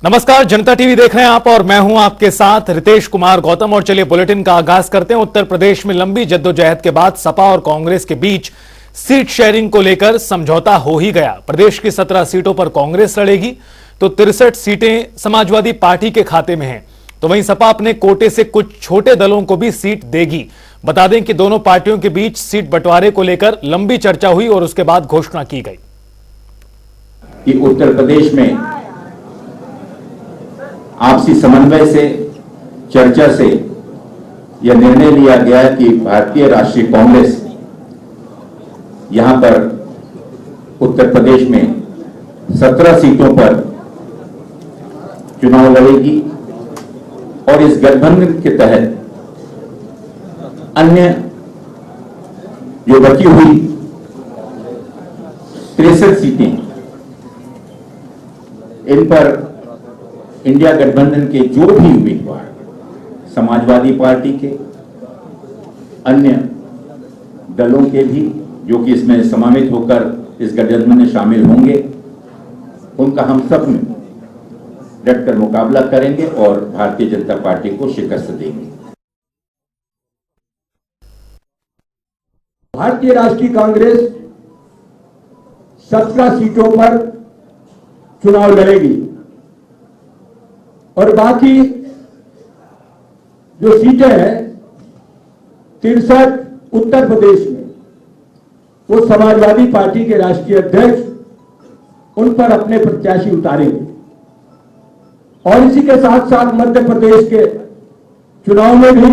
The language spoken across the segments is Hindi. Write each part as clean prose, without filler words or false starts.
नमस्कार, जनता टीवी देख रहे हैं आप और मैं हूं आपके साथ रितेश कुमार गौतम। और चलिए बुलेटिन का आगाज करते हैं। उत्तर प्रदेश में लंबी जद्दोजहद के बाद सपा और कांग्रेस के बीच सीट शेयरिंग को लेकर समझौता हो ही गया। प्रदेश की 17 सीटों पर कांग्रेस लड़ेगी तो 63 सीटें समाजवादी पार्टी के खाते में हैं। तो वहीं सपा अपने कोटे से कुछ छोटे दलों को भी सीट देगी। बता दें कि दोनों पार्टियों के बीच सीट बंटवारे को लेकर लंबी चर्चा हुई और उसके बाद घोषणा की गई कि उत्तर प्रदेश में आपसी समन्वय से, चर्चा से यह निर्णय लिया गया कि भारतीय राष्ट्रीय कांग्रेस यहां पर उत्तर प्रदेश में 17 सीटों पर चुनाव लड़ेगी और इस गठबंधन के तहत अन्य जो बची हुई 63 सीटें, इन पर इंडिया गठबंधन के जो भी उम्मीदवार समाजवादी पार्टी के, अन्य दलों के भी जो कि इसमें समावित होकर इस गठबंधन में शामिल होंगे, उनका हम सब में डटकर मुकाबला करेंगे और भारतीय जनता पार्टी को शिकस्त देंगे। भारतीय राष्ट्रीय कांग्रेस 17 सीटों पर चुनाव लड़ेगी और बाकी जो सीटें हैं 63 उत्तर प्रदेश में, वो समाजवादी पार्टी के राष्ट्रीय अध्यक्ष उन पर अपने प्रत्याशी उतारेंगे। और इसी के साथ साथ मध्य प्रदेश के चुनाव में भी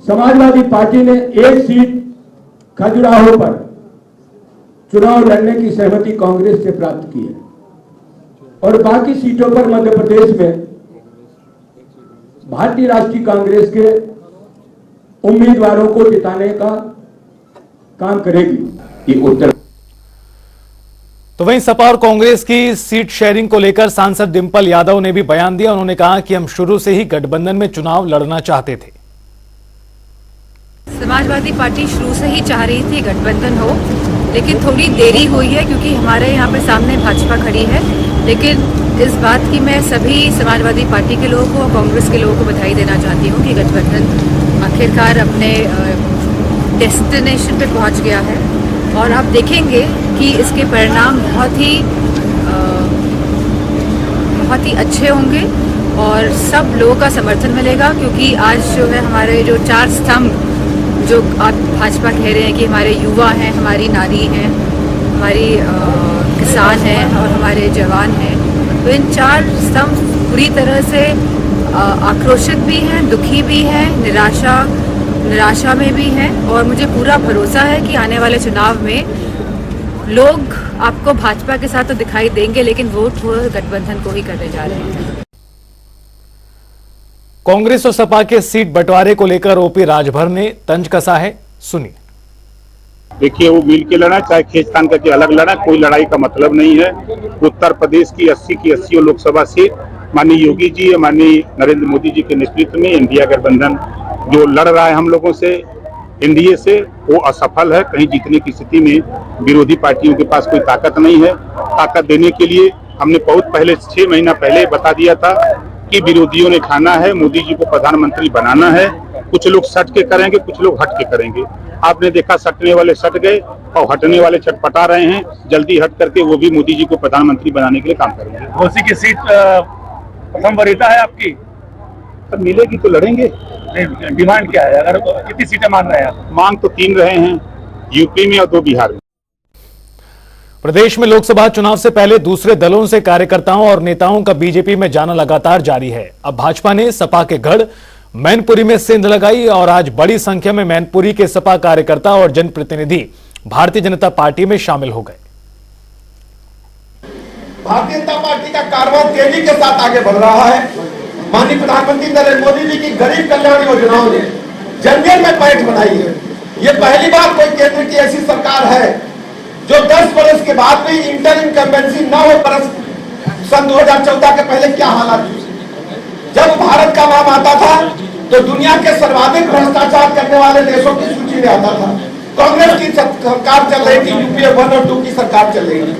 समाजवादी पार्टी ने एक सीट खजुराहो पर चुनाव लड़ने की सहमति कांग्रेस से प्राप्त की है और बाकी सीटों पर मध्य प्रदेश में भारतीय राष्ट्रीय कांग्रेस के उम्मीदवारों को जिताने का काम करेगी। कि उत्तर तो वहीं सपा और कांग्रेस की सीट शेयरिंग को लेकर सांसद डिंपल यादव ने भी बयान दिया। उन्होंने कहा कि हम शुरू से ही गठबंधन में चुनाव लड़ना चाहते थे। समाजवादी पार्टी शुरू से ही चाह रही थी गठबंधन हो, लेकिन थोड़ी देरी हुई है क्योंकि हमारे यहाँ पे सामने भाजपा खड़ी है। लेकिन इस बात की मैं सभी समाजवादी पार्टी के लोगों को और कांग्रेस के लोगों को बधाई देना चाहती हूँ कि गठबंधन आखिरकार अपने डेस्टिनेशन पे पहुँच गया है और आप देखेंगे कि इसके परिणाम बहुत ही अच्छे होंगे और सब लोगों का समर्थन मिलेगा। क्योंकि आज जो है हमारे जो 4 स्तंभ जो आप भाजपा कह रहे हैं कि हमारे युवा हैं, हमारी नारी हैं, हमारी किसान हैं और हमारे जवान हैं, तो इन 4 स्तंभ पूरी तरह से आक्रोशित भी हैं, दुखी भी हैं, निराशा में भी हैं। और मुझे पूरा भरोसा है कि आने वाले चुनाव में लोग आपको भाजपा के साथ तो दिखाई देंगे, लेकिन वोट वो गठबंधन को ही करने जा रहे हैं। कांग्रेस और सपा के सीट बंटवारे को लेकर ओपी राजभर ने तंज कसा है, सुनिए। देखिए, वो मिल के लड़ा, चाहे खींचतान करके अलग लड़ा, कोई लड़ाई का मतलब नहीं है। उत्तर प्रदेश की 80 की 80 लोकसभा सीट माननीय योगी जी, माननीय नरेंद्र मोदी जी के नेतृत्व में इंडिया गठबंधन जो लड़ रहा है हम लोगों से, एनडीए से, वो असफल है। कहीं जीतने की स्थिति में विरोधी पार्टियों के पास कोई ताकत नहीं है। ताकत देने के लिए हमने बहुत पहले 6 महीना पहले बता दिया था कि विरोधियों ने खाना है, मोदी जी को प्रधानमंत्री बनाना है। कुछ लोग सट के करेंगे, कुछ लोग हट के करेंगे। आपने देखा सटने वाले सट गए और हटने वाले छटपटा रहे हैं। जल्दी हट करके वो भी मोदी जी को प्रधानमंत्री बनाने के लिए काम करेंगे। घोसी की सीट प्रथम वरीयता है आपकी, तब मिलेगी तो लड़ेंगे। डिमांड क्या है? अगर कितनी सीटें मान रहे हैं आप? मांग तो 3 रहे हैं, यूपी में और 2 बिहार में। प्रदेश में लोकसभा चुनाव से पहले दूसरे दलों से कार्यकर्ताओं और नेताओं का बीजेपी में जाना लगातार जारी है। अब भाजपा ने सपा के गढ़ मैनपुरी में सेंध लगाई और आज बड़ी संख्या में मैनपुरी के सपा कार्यकर्ता और जनप्रतिनिधि भारतीय जनता पार्टी में शामिल हो गए। भारतीय जनता पार्टी का कारभार तेजी के साथ आगे बढ़ रहा है। माननीय प्रधानमंत्री नरेंद्र मोदी जी की गरीब कल्याण योजनाओं ने जन में पैठ बनाई है। ये पहली बार कोई केंद्र की ऐसी सरकार है जो 10 वर्ष के बाद भी इंटर इनकम्बेंसी 9 वर्ष सन 2014 के पहले क्या हालात थी। जब भारत का नाम आता था तो दुनिया के सर्वाधिक भ्रष्टाचार करने वाले देशों की सूची में आता था। कांग्रेस की सरकार चल रही थी, यूपीए 1 और 2 की सरकार चल रही थी।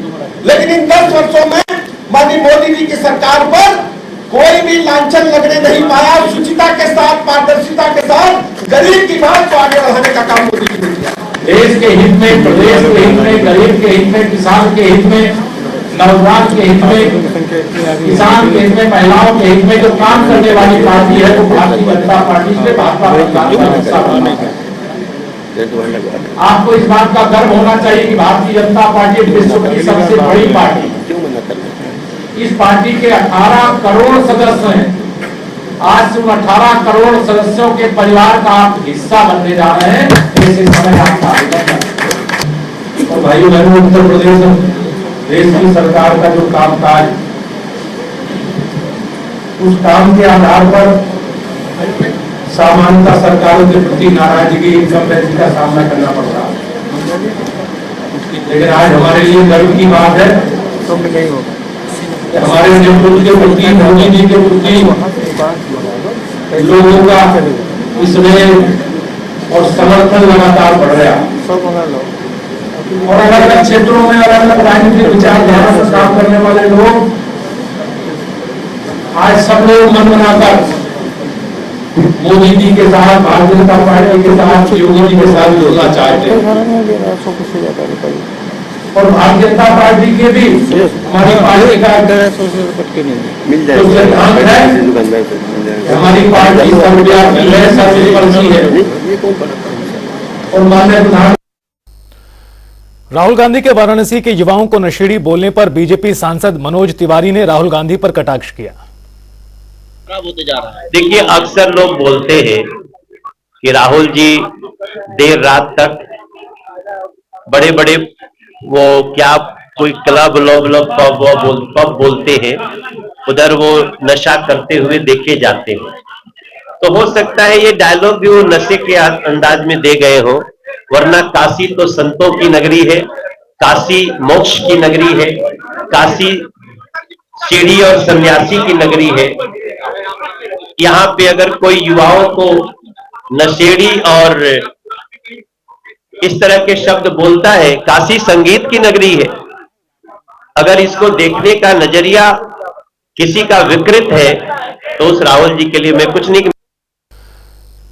लेकिन इन 10 वर्षों में माननीय मोदी जी की सरकार पर कोई भी लांछन लगने नहीं पाया। शुचिता के साथ, पारदर्शिता के साथ गरीब की बात को आगे बढ़ाने का काम मोदी जी ने किया। देश के हित में, प्रदेश के हित में, गरीब के हित में, किसान के हित में, नौजवान के हित में, किसान के हित में, महिलाओं के हित में जो काम करने वाली पार्टी है वो भारतीय जनता पार्टी से भाजपा सरकार का हिस्सा बनना है। आपको इस बात का गर्व होना चाहिए कि भारतीय जनता पार्टी विश्व की सबसे बड़ी पार्टी। इस पार्टी के 18 करोड़ सदस्य हैं। आज से उन 18 करोड़ सदस्यों के परिवार का आप हिस्सा बनने जा रहे हैं। ऐसे समय आप और भाइयों बहनों, उत्तर प्रदेश देश की सरकार का जो कामकाज, उस काम के आधार पर सामान्यतः सरकारों के प्रति नाराजगी, इनकम्बेंसी का सामना करना पड़ता है। लेकिन आज हमारे लिए गर्व की बात है हमारे नेतृत्व के प्रति, मोदी जी के प्रति लोगों का स्नेह और समर्थन लगातार बढ़ रहा है। और अलग अलग क्षेत्रों में अलग अलग राजनीतिक विचारधारा से काम करने वाले लोग आज सब लोग मन बनाकर मोदी जी के साथ, भारतीय जनता पार्टी के साथ, योगी जी के साथ जुड़ना चाहते हैं। और भारतीय जनता पार्टी के भी हमारी पार्टी का जो सिद्धांत है, हमारी पार्टी सर्वव्यापी है, सर्वस्पर्शी है। और माननीय प्रधान राहुल गांधी के वाराणसी के युवाओं को नशेड़ी बोलने पर बीजेपी सांसद मनोज तिवारी ने राहुल गांधी पर कटाक्ष किया। देखिए, अक्सर लोग बोलते हैं कि राहुल जी देर रात तक बड़े बड़े वो क्या कोई क्लब पब बोलते हैं, उधर वो नशा करते हुए देखे जाते हैं। तो हो सकता है ये डायलॉग भी वो नशे के अंदाज में दे गए हो, वरना काशी तो संतों की नगरी है, काशी मोक्ष की नगरी है, काशी सीढ़ी और सन्यासी की नगरी है। यहाँ पे अगर कोई युवाओं को नशेड़ी और इस तरह के शब्द बोलता है, काशी संगीत की नगरी है। अगर इसको देखने का नजरिया किसी का विकृत है तो उस राहुल जी के लिए मैं कुछ नहीं।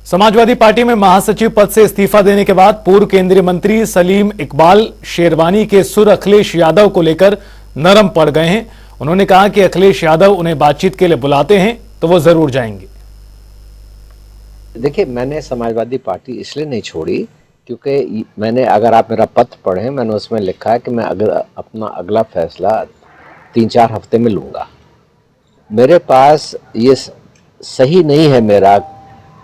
समाजवादी पार्टी में महासचिव पद से इस्तीफा देने के बाद पूर्व केंद्रीय मंत्री सलीम इकबाल शेरवानी के सुर अखिलेश यादव को लेकर नरम पड़ गए हैं। उन्होंने कहा कि अखिलेश यादव उन्हें बातचीत के लिए बुलाते हैं तो वो जरूर जाएंगे। देखिए, मैंने समाजवादी पार्टी इसलिए नहीं छोड़ी क्योंकि मैंने, अगर आप मेरा पत्र पढ़ें, मैंने उसमें लिखा है कि मैं अपना अगला फैसला 3-4 हफ्ते में लूँगा। मेरे पास ये सही नहीं है मेरा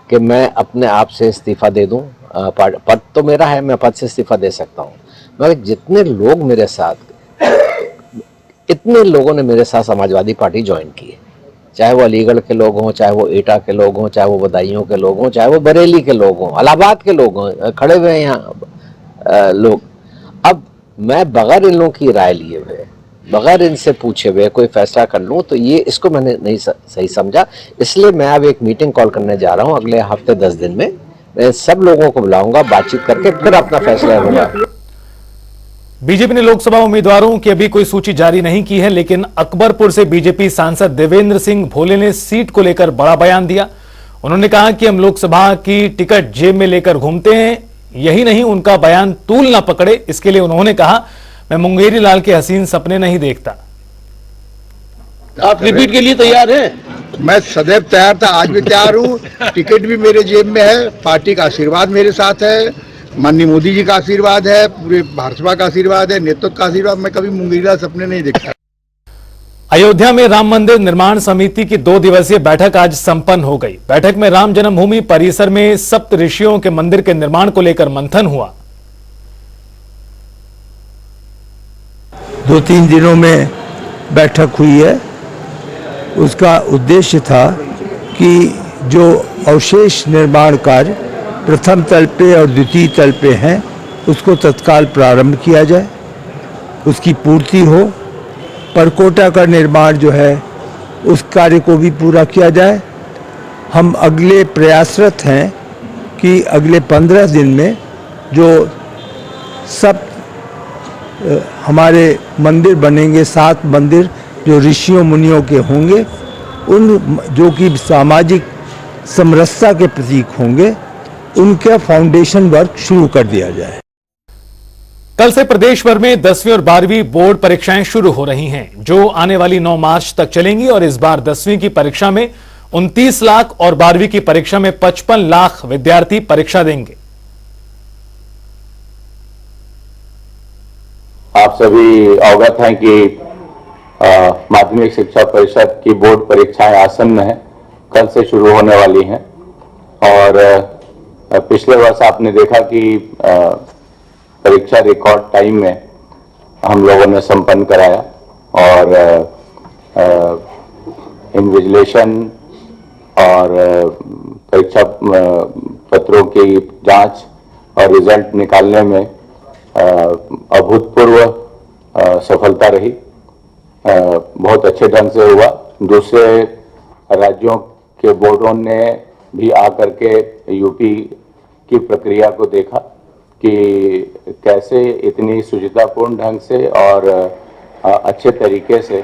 कि मैं अपने आप से इस्तीफा दे दूँ। पद तो मेरा है, मैं पद से इस्तीफा दे सकता हूँ, मगर जितने लोग मेरे साथ, इतने लोगों ने मेरे साथ समाजवादी पार्टी ज्वाइन की है, चाहे वो अलीगढ़ के लोग हों, चाहे वो एटा के लोग हों, चाहे वो बदायूं के लोग हों, चाहे वो बरेली के लोग हों, इलाहाबाद के लोग हों, खड़े हुए हैं यहाँ लोग। अब मैं बगैर इन लोगों की राय लिए हुए, बगैर इनसे पूछे हुए कोई फैसला कर लूँ तो ये, इसको मैंने नहीं सही समझा। इसलिए मैं अब एक मीटिंग कॉल करने जा रहा हूँ अगले हफ्ते 10 दिन में। मैं सब लोगों को बुलाऊंगा, बातचीत करके फिर अपना फैसला लूंगा। बीजेपी ने लोकसभा उम्मीदवारों की अभी कोई सूची जारी नहीं की है, लेकिन अकबरपुर से बीजेपी सांसद देवेंद्र सिंह भोले ने सीट को लेकर बड़ा बयान दिया। उन्होंने कहा कि हम लोकसभा की टिकट जेब में लेकर घूमते हैं। यही नहीं, उनका बयान तूल ना पकड़े, इसके लिए उन्होंने कहा, मैं मुंगेरी लाल के हसीन सपने नहीं देखता। आप रिपीट के लिए तैयार हैं? मैं सदैव तैयार था, आज भी तैयार हूँ। टिकट भी मेरे जेब में है, पार्टी का आशीर्वाद मेरे साथ है, माननीय मोदी जी का आशीर्वाद है, पूरे भाजपा का आशीर्वाद है, नेतृत्व का आशीर्वाद। मैं कभी मुंगेरी लाल सपने नहीं देखता। अयोध्या में राम मंदिर निर्माण समिति की 2 दिवसीय बैठक आज संपन्न हो गई। बैठक में राम जन्मभूमि परिसर में सप्त ऋषियों के मंदिर के निर्माण को लेकर मंथन हुआ। 2-3 दिनों में बैठक हुई है। उसका उद्देश्य था कि जो अवशेष निर्माण कार्य प्रथम तल पे और द्वितीय तल पे हैं उसको तत्काल प्रारंभ किया जाए, उसकी पूर्ति हो। परकोटा का निर्माण जो है उस कार्य को भी पूरा किया जाए। हम अगले प्रयासरत हैं कि अगले 15 दिन में जो सब हमारे मंदिर बनेंगे, 7 मंदिर जो ऋषियों मुनियों के होंगे, उन जो कि सामाजिक समरसता के प्रतीक होंगे, उनका फाउंडेशन वर्क शुरू कर दिया जाए। कल से प्रदेश भर में 10वीं और 12वीं बोर्ड परीक्षाएं शुरू हो रही हैं, जो आने वाली 9 मार्च तक चलेंगी। और इस बार 10वीं की परीक्षा में 29 लाख और 12वीं की परीक्षा में 55 लाख विद्यार्थी परीक्षा देंगे। आप सभी अवगत हैं कि माध्यमिक शिक्षा परिषद की बोर्ड परीक्षाएं आसन्न हैं, कल से शुरू होने वाली हैं। और पिछले वर्ष आपने देखा कि परीक्षा रिकॉर्ड टाइम में हम लोगों ने संपन्न कराया और इन्विजिलेशन और परीक्षा पत्रों की जांच और रिजल्ट निकालने में अभूतपूर्व सफलता रही। बहुत अच्छे ढंग से हुआ। दूसरे राज्यों के बोर्डों ने भी आकर के यूपी की प्रक्रिया को देखा कि कैसे इतनी सुचितापूर्ण ढंग से और अच्छे तरीके से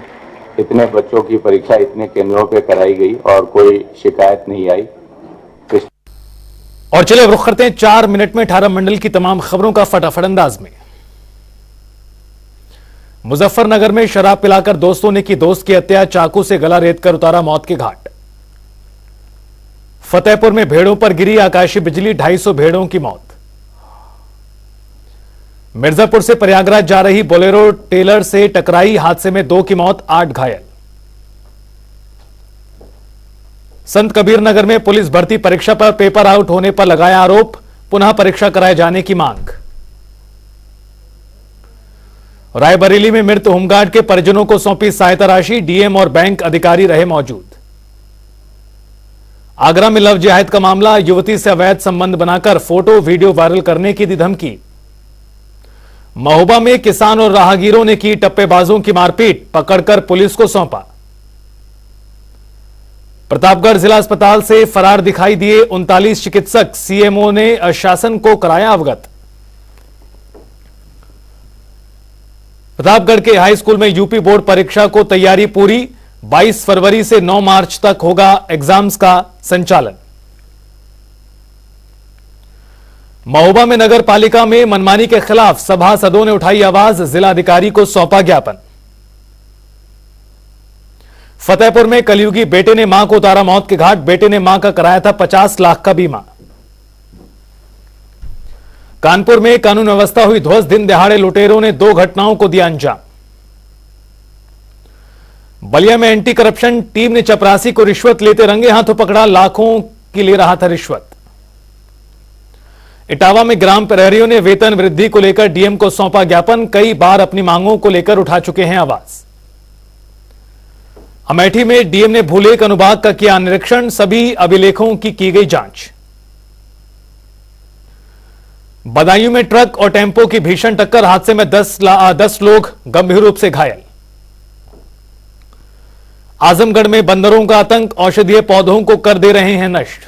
इतने बच्चों की परीक्षा इतने केंद्रों पे कराई गई और कोई शिकायत नहीं आई। और चलिए रुख करते हैं 4 मिनट में 18 मंडल की तमाम खबरों का फटाफट अंदाज में। मुजफ्फरनगर में शराब पिलाकर दोस्तों ने की दोस्त की हत्या, चाकू से गला रेतकर उतारा मौत के घाट। फतेहपुर में भेड़ों पर गिरी आकाशीय बिजली, 250 भेड़ों की मौत। मिर्जापुर से प्रयागराज जा रही बोलेरो टेलर से टकराई, हादसे में 2 की मौत, 8 घायल। संत कबीर नगर में पुलिस भर्ती परीक्षा पर पेपर आउट होने पर लगाया आरोप, पुनः परीक्षा कराए जाने की मांग। रायबरेली में मृत होमगार्ड के परिजनों को सौंपी सहायता राशि, डीएम और बैंक अधिकारी रहे मौजूद। आगरा में लव जिहाद का मामला, युवती से अवैध संबंध बनाकर फोटो वीडियो वायरल करने की दी धमकी। महोबा में किसान और राहगीरों ने की टप्पेबाजों की मारपीट, पकड़कर पुलिस को सौंपा। प्रतापगढ़ जिला अस्पताल से फरार दिखाई दिए 39 चिकित्सक, सीएमओ ने शासन को कराया अवगत। प्रतापगढ़ के हाई स्कूल में यूपी बोर्ड परीक्षा को तैयारी पूरी, 22 फरवरी से 9 मार्च तक होगा एग्जाम्स का संचालन। महोबा में नगर पालिका में मनमानी के खिलाफ सभासदों ने उठाई आवाज, जिलाधिकारी को सौंपा ज्ञापन। फतेहपुर में कलयुगी बेटे ने मां को उतारा मौत के घाट, बेटे ने मां का कराया था 50 लाख का बीमा। कानपुर में कानून व्यवस्था हुई ध्वस्त, दिन दहाड़े लुटेरों ने 2 घटनाओं को दिया अंजाम। बलिया में एंटी करप्शन टीम ने चपरासी को रिश्वत लेते रंगे हाथों पकड़ा, लाखों की ले रहा था रिश्वत। इटावा में ग्राम प्रहरियों ने वेतन वृद्धि को लेकर डीएम को सौंपा ज्ञापन, कई बार अपनी मांगों को लेकर उठा चुके हैं आवाज। अमेठी में डीएम ने भूलेख अनुभाग का किया निरीक्षण, सभी अभिलेखों की गई जांच। बदायूं में ट्रक और टेम्पो की भीषण टक्कर, हादसे में 10 लोग गंभीर रूप से घायल। आजमगढ़ में बंदरों का आतंक, औषधीय पौधों को कर दे रहे हैं नष्ट।